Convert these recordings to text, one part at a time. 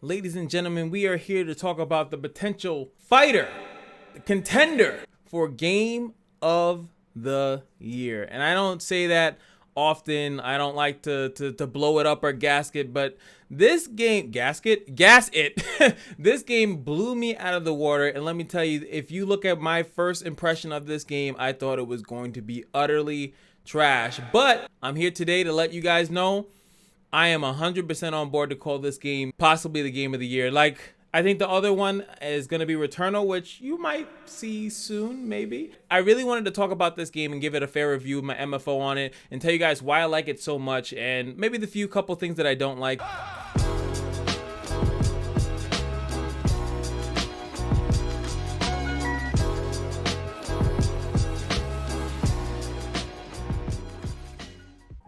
Ladies and gentlemen, we are here to talk about the potential fighter, the contender for Game of the Year. And I don't say that often. I don't like to blow it up or gasket, but this game, gas it. This game blew me out of the water. And let me tell you, if you look at my first impression of this game, I thought it was going to be utterly trash. But I'm here today to let you guys know I am 100% on board to call this game possibly the game of the year. Like, I think the other one is going to be Returnal, which you might see soon, maybe. I really wanted to talk about this game and give it a fair review, my M.F.O on it, and tell you guys why I like it so much and maybe the few couple things that I don't like.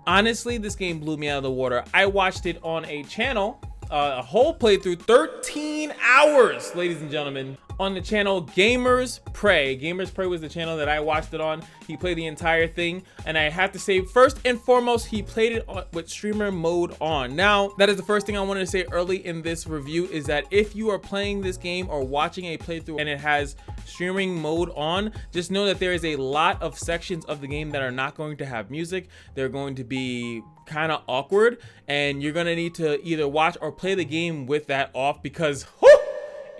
Honestly, this game blew me out of the water. I watched it on a channel, a whole playthrough, 13 hours, ladies and gentlemen, on the channel Gamers Pray. Gamers Pray was the channel that I watched it on. He played the entire thing, and I have to say, first and foremost, he played it with streamer mode on. Now, that is the first thing I wanted to say early in this review, is that if you are playing this game or watching a playthrough and it has streaming mode on, just know that there is a lot of sections of the game that are not going to have music. They're going to be kind of awkward, and you're gonna need to either watch or play the game with that off, because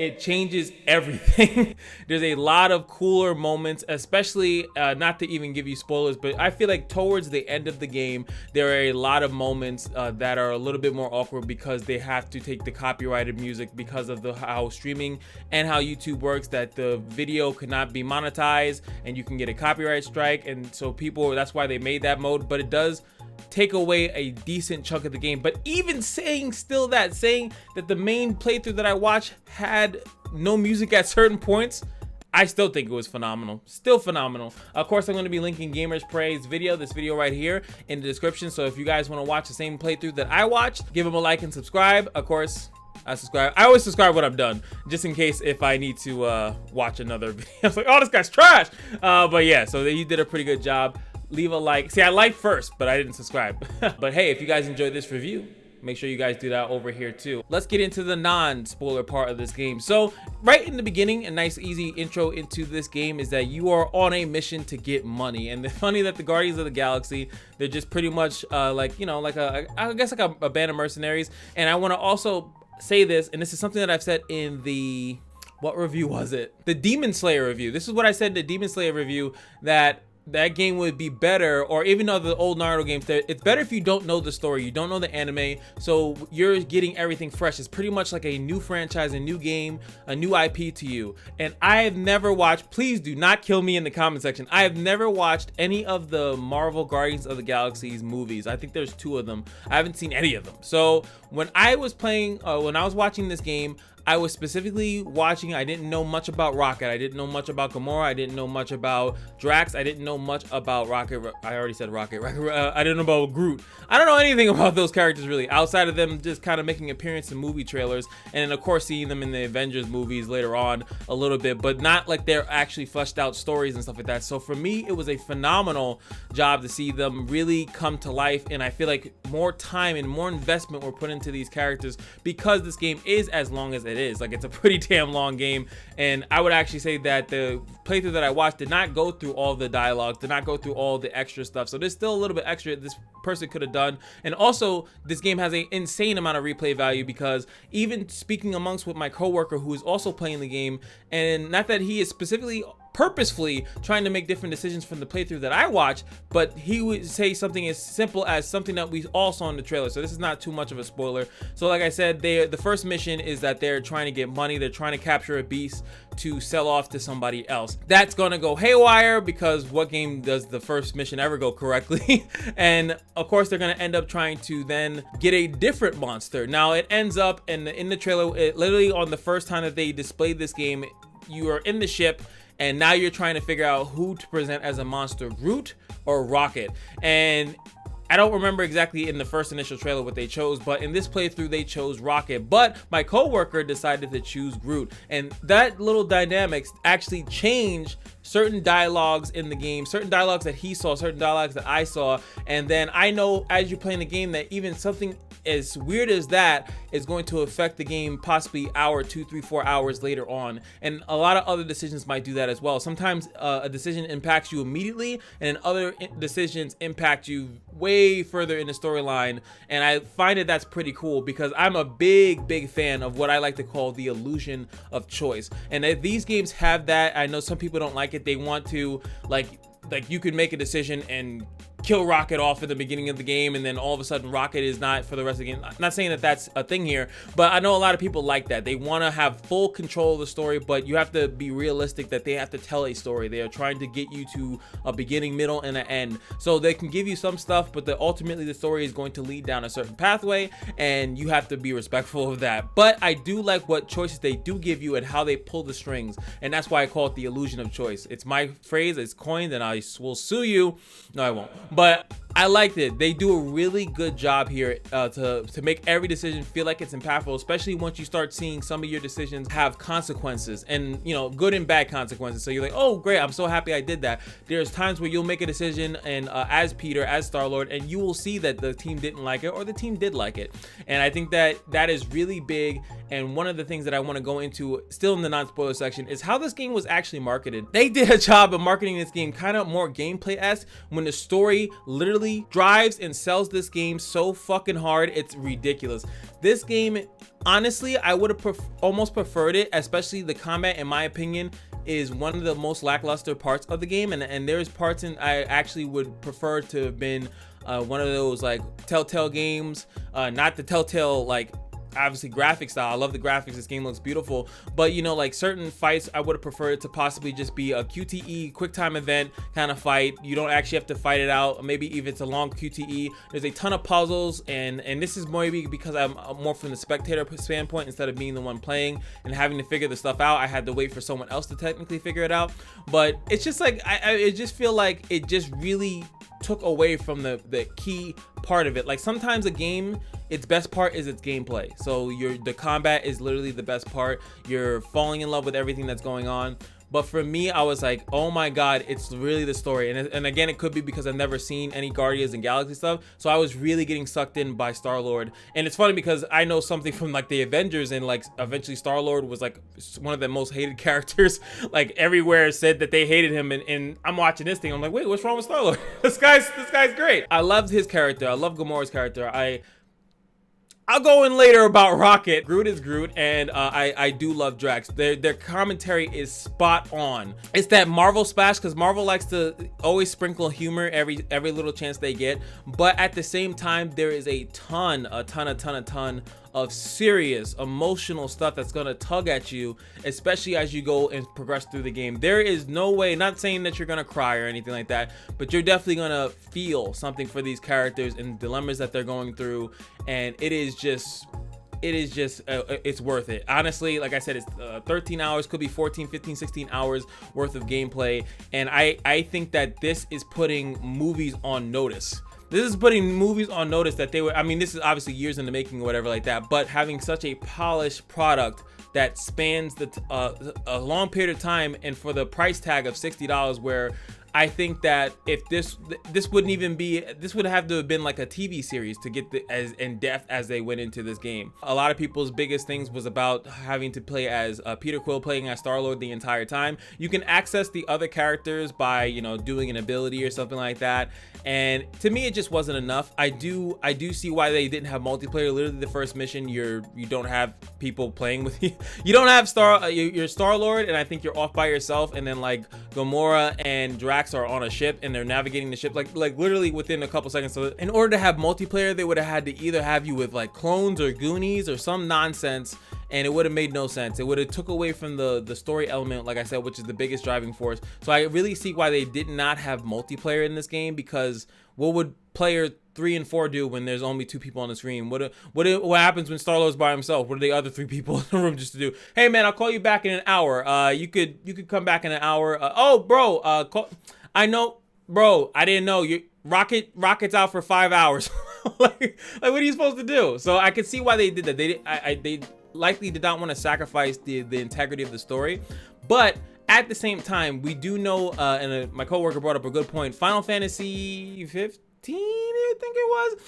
it changes everything. There's a lot of cooler moments, especially not to even give you spoilers, but I feel like towards the end of the game, there are a lot of moments that are a little bit more awkward because they have to take the copyrighted music because of how streaming and how YouTube works, that the video cannot be monetized and you can get a copyright strike. And so that's why they made that mode, but it does take away a decent chunk of the game. But even saying that the main playthrough that I watched had no music at certain points, I still think it was phenomenal. Still phenomenal. Of course, I'm going to be linking Gamers Pray's video, this video right here, in the description. So if you guys want to watch the same playthrough that I watched, give him a like and subscribe. Of course, I subscribe. I always subscribe when I'm done, just in case if I need to watch another video. I was like, oh, this guy's trash. But yeah, so he did a pretty good job. Leave a like. See, I liked first, but I didn't subscribe. But hey, if you guys enjoyed this review, make sure you guys do that over here too. Let's get into the non-spoiler part of this game. So right in the beginning, a nice easy intro into this game is that you are on a mission to get money. And the funny that the Guardians of the Galaxy, they're just pretty much like, you know, like I guess like a band of mercenaries. And I want to also say this, and this is something that I've said in the, what review was it? The Demon Slayer review. This is what I said in the Demon Slayer review, that game would be better, or even though the old Naruto games, it's better if you don't know the story, you don't know the anime, so you're getting everything fresh. It's pretty much like a new franchise, a new game, a new IP to you. And I have never watched, please do not kill me in the comment section, I have never watched any of the Marvel Guardians of the Galaxy's movies. I think there's 2 of them. I haven't seen any of them. So when I was watching this game, I was specifically watching, I didn't know much about Rocket, I didn't know much about Gamora, I didn't know much about Drax, I didn't know much about Rocket, I already said Rocket, I didn't know about Groot. I don't know anything about those characters really, outside of them just kind of making appearance in movie trailers, and then of course seeing them in the Avengers movies later on a little bit, but not like they're actually fleshed out stories and stuff like that. So for me, it was a phenomenal job to see them really come to life, and I feel like more time and more investment were put into these characters because this game is as long as it is. Like, it's a pretty damn long game, and I would actually say that the playthrough that I watched did not go through all the dialogue, did not go through all the extra stuff, so there's still a little bit extra this person could have done. And also, this game has an insane amount of replay value, because even speaking amongst with my coworker who is also playing the game, and not that he is specifically purposefully trying to make different decisions from the playthrough that I watched, but he would say something as simple as something that we all saw in the trailer, so this is not too much of a spoiler. So like I said, the first mission is that they're trying to get money, they're trying to capture a beast to sell off to somebody else. That's gonna go haywire, because what game does the first mission ever go correctly? And of course they're gonna end up trying to then get a different monster. Now it ends up in the trailer, literally on the first time that they displayed this game, you are in the ship, and now you're trying to figure out who to present as a monster, Groot or Rocket. And I don't remember exactly in the first initial trailer what they chose, but in this playthrough they chose Rocket. But my coworker decided to choose Groot, and that little dynamics actually changed certain dialogues in the game, certain dialogues that he saw, certain dialogues that I saw. And then I know as you're playing the game that even something as weird as that is going to affect the game possibly hour, 2, 3, 4 hours later on. And a lot of other decisions might do that as well. Sometimes a decision impacts you immediately, and then other decisions impact you way further in the storyline. And I find that that's pretty cool, because I'm a big fan of what I like to call the illusion of choice. And if these games have that, I know some people don't like it. They want to like you could make a decision and kill Rocket off at the beginning of the game, and then all of a sudden Rocket is not for the rest of the game. I'm not saying that that's a thing here, but I know a lot of people like that. They want to have full control of the story, but you have to be realistic that they have to tell a story. They are trying to get you to a beginning, middle, and an end. So they can give you some stuff, but ultimately the story is going to lead down a certain pathway, and you have to be respectful of that. But I do like what choices they do give you and how they pull the strings, and that's why I call it the illusion of choice. It's my phrase, it's coined, and I will sue you. No, I won't. But I liked it. They do a really good job here to make every decision feel like it's impactful, especially once you start seeing some of your decisions have consequences, and you know, good and bad consequences. So you're like, oh great, I'm so happy I did that. There's times where you'll make a decision and as Peter, as Star-Lord, and you will see that the team didn't like it or the team did like it. And I think that that is really big. And one of the things that I want to go into still in the non-spoiler section is how this game was actually marketed. They did a job of marketing this game kind of more gameplay-esque, when the story literally drives and sells this game so fucking hard, it's ridiculous. This game, honestly, I would have almost preferred it, especially the combat, in my opinion, is one of the most lackluster parts of the game, and there's parts in I actually would prefer to have been one of those like Telltale games, not the Telltale like obviously graphic style. I love the graphics, this game looks beautiful, but you know, like certain fights I would have preferred to possibly just be a QTE quick time event kind of fight. You don't actually have to fight it out. Maybe if it's a long QTE, there's a ton of puzzles, and this is maybe because I'm more from the spectator standpoint instead of being the one playing and having to figure the stuff out. I had to wait for someone else to technically figure it out, but it's just like I just feel like it just really took away from the key part of it. Like sometimes a game, its best part is its gameplay. So the combat is literally the best part. You're falling in love with everything that's going on. But for me, I was like, oh my god, it's really the story. And again, it could be because I've never seen any Guardians and Galaxy stuff, so I was really getting sucked in by Star-Lord. And it's funny because I know something from like the Avengers, and like eventually Star-Lord was like one of the most hated characters. Like everywhere said that they hated him, and I'm watching this thing, I'm like, wait, what's wrong with Star-Lord? this guy's great. I loved his character. I love Gamora's character. I'll go in later about Rocket. Groot is Groot, and I do love Drax. Their commentary is spot on. It's that Marvel splash, because Marvel likes to always sprinkle humor every little chance they get. But at the same time, there is a ton of serious emotional stuff that's gonna tug at you, especially as you go and progress through the game. There is no way, not saying that you're gonna cry or anything like that, but you're definitely gonna feel something for these characters and dilemmas that they're going through, and it's worth it. Honestly, like I said, it's 13 hours, could be 14, 15, 16 hours worth of gameplay, and I think that this is putting movies on notice. This is putting movies on notice that they were, I mean, this is obviously years in the making or whatever like that, but having such a polished product that spans a long period of time, and for the price tag of $60, where I think that if this wouldn't even be, this would have to have been like a TV series to get as in depth as they went into this game. A lot of people's biggest things was about having to play as Peter Quill playing as Star-Lord the entire time. You can access the other characters by, you know, doing an ability or something like that, and to me it just wasn't enough. I do see why they didn't have multiplayer. Literally the first mission, you don't have people playing with you. You don't have you're Star-Lord, and I think you're off by yourself, and then like Gamora and Drax are on a ship and they're navigating the ship like literally within a couple seconds. So in order to have multiplayer, they would have had to either have you with like clones or Goonies or some nonsense, and it would have made no sense. It would have took away from the story element, like I said, which is the biggest driving force. So I really see why they did not have multiplayer in this game, because what would player 3 and 4 do when there's only 2 people on the screen? What happens when Star-Lord's by himself? What are the other 3 people in the room just to do? Hey man, I'll call you back in an hour. You could come back in an hour. Oh bro, I know, bro, I didn't know Rocket's out for 5 hours. like what are you supposed to do? So I could see why they did that. They likely did not want to sacrifice the integrity of the story, but at the same time, we do know, and my coworker brought up a good point. Final Fantasy I think it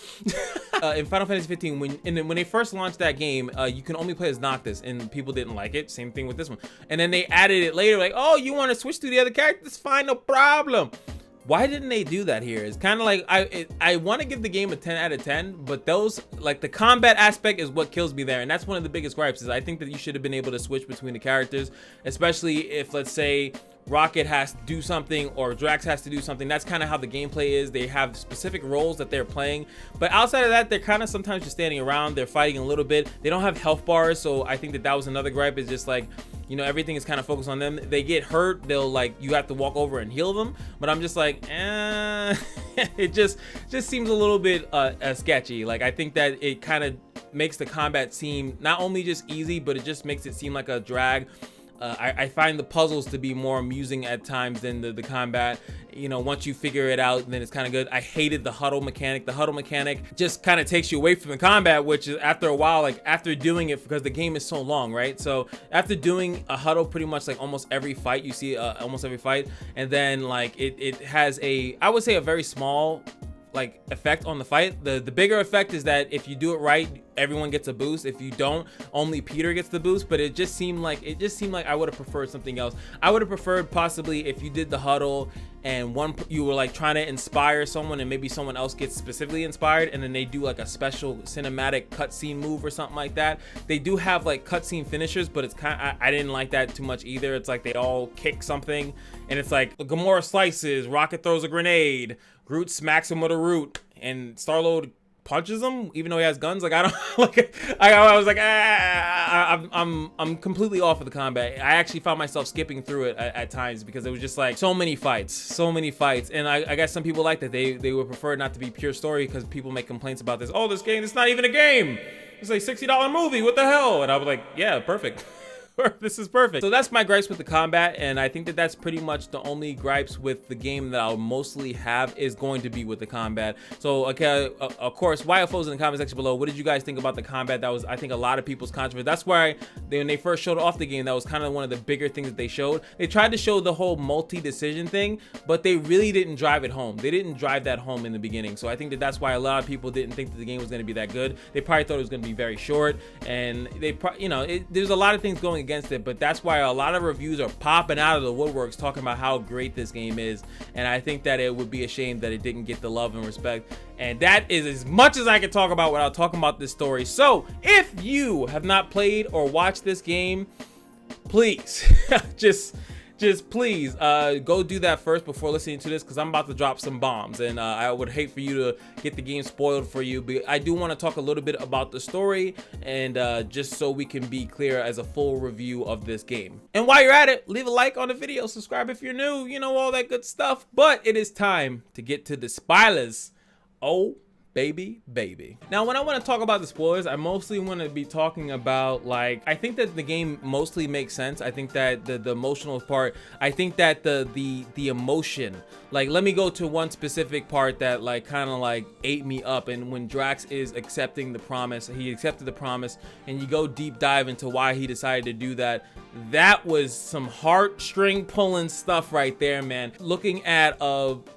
was. In Final Fantasy 15, when they first launched that game, you can only play as Noctis, and people didn't like it. Same thing with this one. And then they added it later, like, oh, you want to switch to the other characters? Fine, no problem. Why didn't they do that here? It's kind of like, I want to give the game a 10 out of 10, but those, like, the combat aspect is what kills me there. And that's one of the biggest gripes, is I think that you should have been able to switch between the characters, especially if, let's say, Rocket has to do something or Drax has to do something. That's kind of how the gameplay is. They have specific roles that they're playing, but outside of that, they're kind of sometimes just standing around. They're fighting a little bit. They don't have health bars, so I think that that was another gripe, is just like, you know, everything is kind of focused on them. They get hurt, they'll, like, you have to walk over and heal them, but I'm just like, it just seems a little bit sketchy. Like, I think that it kind of makes the combat seem not only just easy, but it just makes it seem like a drag. I find the puzzles to be more amusing at times than the combat. You know, once you figure it out, then it's kind of good. I hated the huddle mechanic. The huddle mechanic just kind of takes you away from the combat, which is, after a while, like, after doing it, because the game is so long, right? So after doing a huddle pretty much like almost every fight, you see almost every fight, and then like it has a, I would say, a very small like effect on the fight. The bigger effect is that if you do it right, everyone gets a boost. If you don't, only Peter gets the boost. But it just seemed like I would have preferred something else. I would have preferred possibly if you did the huddle and you were like trying to inspire someone, and maybe someone else gets specifically inspired, and then they do like a special cinematic cutscene move or something like that. They do have like cutscene finishers, but it's kind of, I didn't like that too much either. It's like they all kick something, and it's like Gamora slices, Rocket throws a grenade, Groot smacks him with a root, and Star-Lord punches him even though he has guns. Like, I don't like, I was like, I'm completely off of the combat. I actually found myself skipping through it at times, because it was just like so many fights, and I guess some people like that. They would prefer not to be pure story, because people make complaints about this. Oh, this game, it's not even a game, it's a $60 movie, what the hell? And I was like, yeah, perfect. This is perfect. So that's my gripes with the combat, and I think that that's pretty much the only gripes with the game that I'll mostly have, is going to be with the combat. So okay, of course, YFOs in the comment section below. What did you guys think about the combat? That was, I think, a lot of people's controversy. That's why when they first showed off the game, that was kind of one of the bigger things that they showed. They tried to show the whole multi-decision thing, but they really didn't drive it home. They didn't drive that home in the beginning. So I think that that's why a lot of people didn't think that the game was going to be that good. They probably thought it was going to be very short, and they, you know, there's a lot of things going against it, but that's why a lot of reviews are popping out of the woodworks talking about how great this game is. And I think that it would be a shame that it didn't get the love and respect, and that is as much as I can talk about without talking about this story. So if you have not played or watched this game, please just please go do that first before listening to this, because I'm about to drop some bombs, and I would hate for you to get the game spoiled for you. But I do want to talk a little bit about the story, and just so we can be clear as a full review of this game. And while you're at it, leave a like on the video, subscribe if you're new, you know, all that good stuff. But it is time to get to the spoilers. Oh baby. Now, when I want to talk about the spoilers, I mostly want to be talking about, like, I think that the game mostly makes sense. I think that the emotional part, I think that the emotion, like, let me go to one specific part that like kind of like ate me up. And when Drax is accepting the promise, he accepted the promise, and you go deep dive into why he decided to do that. That was some heartstring pulling stuff right there, man. Looking at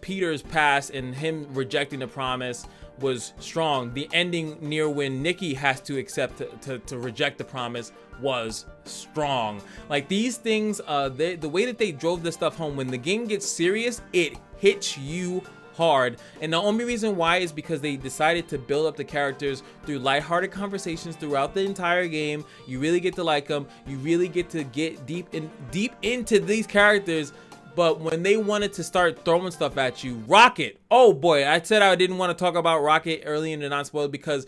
Peter's past and him rejecting the promise was strong. The ending near when Nikki has to accept to reject the promise was strong. Like, these things, the way that they drove this stuff home, when the game gets serious, it hits you hard. And the only reason why is because they decided to build up the characters through lighthearted conversations throughout the entire game. You really get to like them. You really get to get deep into these characters. But when they wanted to start throwing stuff at you, Rocket, oh boy, I said I didn't want to talk about Rocket early in the non-spoiler, because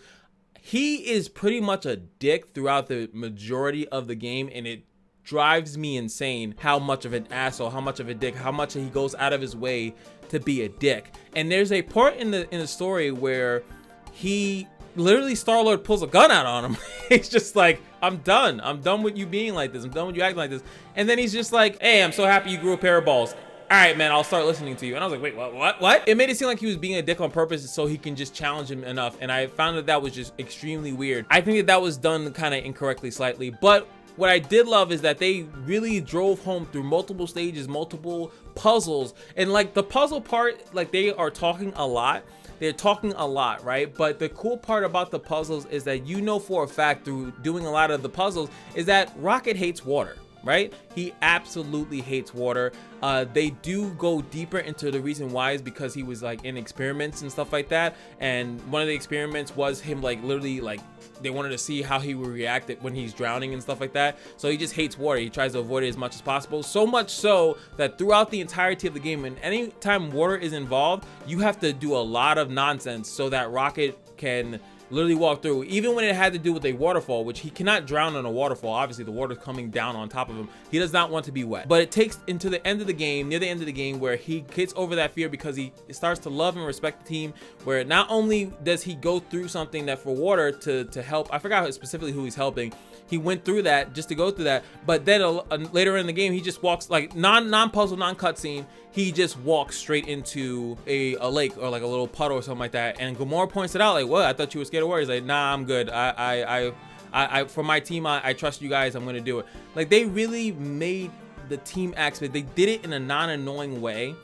he is pretty much a dick throughout the majority of the game, and it drives me insane how much of an asshole, how much of a dick, how much he goes out of his way to be a dick. And there's a part in the story where he literally, Star-Lord pulls a gun out on him. He's just like, I'm done with you being like this, I'm done with you acting like this. And then he's just like, hey, I'm so happy you grew a pair of balls. All right, man, I'll start listening to you. And I was like, wait, what? It made it seem like he was being a dick on purpose so he can just challenge him enough. And I found that was just extremely weird. I think that was done kind of incorrectly slightly, but what I did love is that they really drove home through multiple stages, multiple puzzles. And like the puzzle part, like, they are talking a lot. they're talking a lot, right? But the cool part about the puzzles is that you know for a fact through doing a lot of the puzzles is that Rocket hates water, right? He absolutely hates water. They do go deeper into the reason why is because he was like in experiments and stuff like that, and one of the experiments was him like literally like they wanted to see how he would react when he's drowning and stuff like that. So he just hates water. He tries to avoid it as much as possible, so much so that throughout the entirety of the game, and anytime water is involved, you have to do a lot of nonsense so that Rocket can literally walk through, even when it had to do with a waterfall, which he cannot drown on a waterfall. Obviously the water's coming down on top of him. He does not want to be wet, but it takes into the end of the game, near the end of the game, where he gets over that fear because he starts to love and respect the team, where not only does he go through something that for water to help, I forgot specifically who he's helping, he went through that just to go through that, but then later in the game he just walks like non-puzzle, non-cutscene, he just walks straight into a lake or like a little puddle or something like that, and Gamora points it out like, what, I thought you were scared of water. He's like, nah, I'm good. I for my team, I trust you guys, I'm gonna do it. Like, they really made the team aspect, they did it in a non-annoying way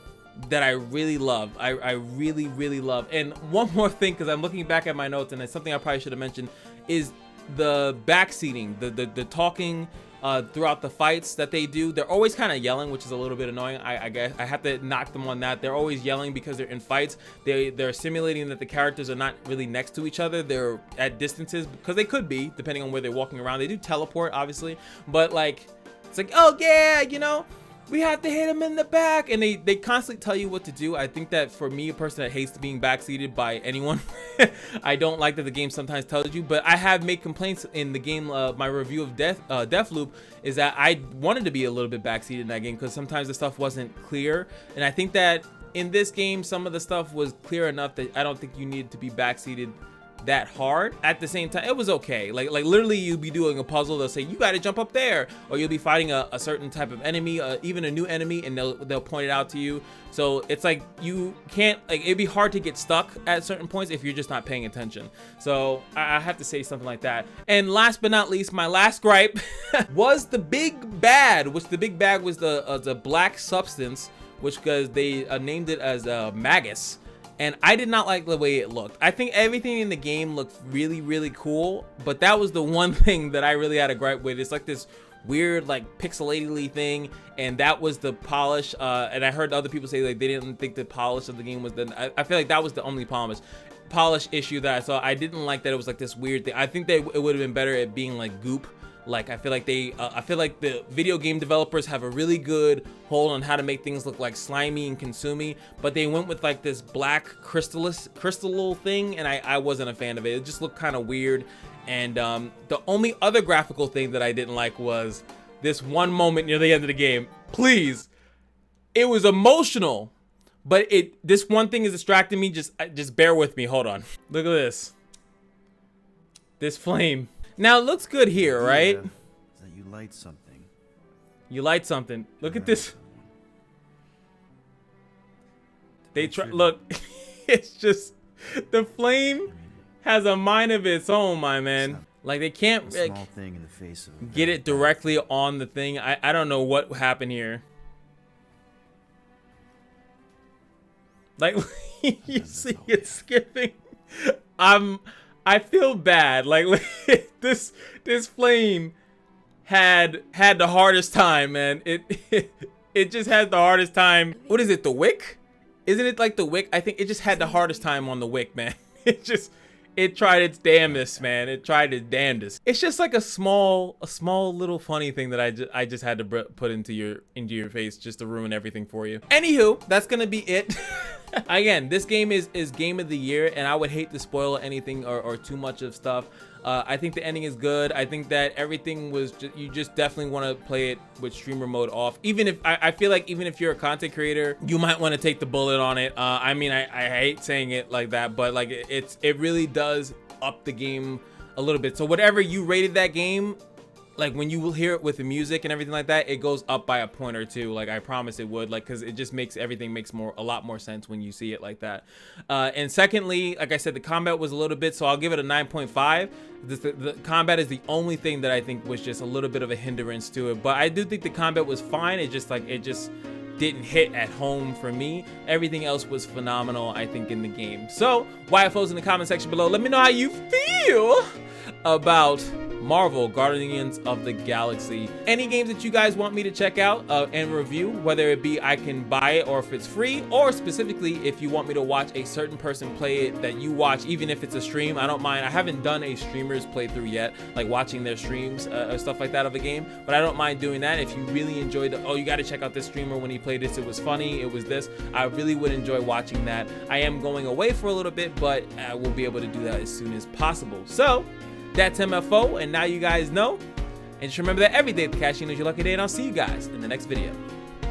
that I really love. I really love. And one more thing, because I'm looking back at my notes and it's something I probably should have mentioned, is the backseating, the talking throughout the fights that they do. They're always kind of yelling, which is a little bit annoying. I guess I have to knock them on that. They're always yelling because they're in fights. They're simulating that the characters are not really next to each other. They're at distances, because they could be, depending on where they're walking around. They do teleport, obviously, but like, it's like, oh yeah, you know, we have to hit him in the back, and they constantly tell you what to do. I think that for me, a person that hates being backseated by anyone, I don't like that the game sometimes tells you. But I have made complaints in the game. My review of Deathloop is that I wanted to be a little bit backseated in that game because sometimes the stuff wasn't clear, and I think that in this game some of the stuff was clear enough that I don't think you needed to be backseated that hard. At the same time, it was okay. Like literally, you'll be doing a puzzle, they'll say you got to jump up there, or you'll be fighting a certain type of enemy, even a new enemy, and they'll point it out to you. So it's like you can't, like, it'd be hard to get stuck at certain points if you're just not paying attention. So I have to say something like that. And last but not least, my last gripe was the big bad, which the big bad was the black substance, which because they named it as Magus. And I did not like the way it looked. I think everything in the game looked really cool, but that was the one thing that I really had a gripe with. It's like this weird, like, pixelated thing, and that was the polish. And I heard other people say like they didn't think the polish of the game was done. I feel like that was the only polish issue that I saw. I didn't like that it was like this weird thing. I think that it would have been better at being like goop. Like, I feel like I feel like the video game developers have a really good hold on how to make things look like slimy and consumey, but they went with like this black crystal thing, and I wasn't a fan of it. It just looked kind of weird. And the only other graphical thing that I didn't like was this one moment near the end of the game. Please, it was emotional, but this one thing is distracting me. Just bear with me. Hold on. Look at this. This flame. Now it looks good here, right? Is that you light something. You light something. Look at this. They try. Look, it's just the flame has a mind of its own, my man. Like, they can't like, thing in the face of get it directly on the thing. I don't know what happened here. Like, you see it skipping. I feel bad. Like, this flame had the hardest time, man. It just had the hardest time. What is it, the wick? Isn't it like the wick? I think it just had the hardest time on the wick, man. It tried its damnedest, man. It tried its damnedest. It's just like a small little funny thing that I just had to put into your face just to ruin everything for you. Anywho, that's gonna be it. Again, this game is game of the year, and I would hate to spoil anything or too much of stuff. I think the ending is good. I think that everything was you just definitely want to play it with streamer mode off. Even if I feel like even if you're a content creator, you might want to take the bullet on it. I mean, I hate saying it like that, but like it really does up the game a little bit. So whatever you rated that game, like when you will hear it with the music and everything like that, it goes up by a point or two. Like, I promise it would, like, because it just makes everything a lot more sense when you see it like that. And secondly, like I said, the combat was a little bit, so I'll give it a 9.5. The combat is the only thing that I think was just a little bit of a hindrance to it, but I do think the combat was fine. It just didn't hit at home for me. Everything else was phenomenal, I think, in the game. So, YFOs in the comment section below. Let me know how you feel about Marvel Guardians of the Galaxy. Any games that you guys want me to check out and review, whether it be I can buy it or if it's free, or specifically if you want me to watch a certain person play it that you watch, even if it's a stream, I don't mind. I haven't done a streamer's playthrough yet, like watching their streams or stuff like that of a game, but I don't mind doing that. If you really enjoyed oh, you got to check out this streamer when he played this, it was funny, it was this, I really would enjoy watching that. I am going away for a little bit, but I will be able to do that as soon as possible. So that's M.F.O, and now you guys know. And just remember that every day at the Kashino is your lucky day, and I'll see you guys in the next video.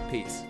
Peace.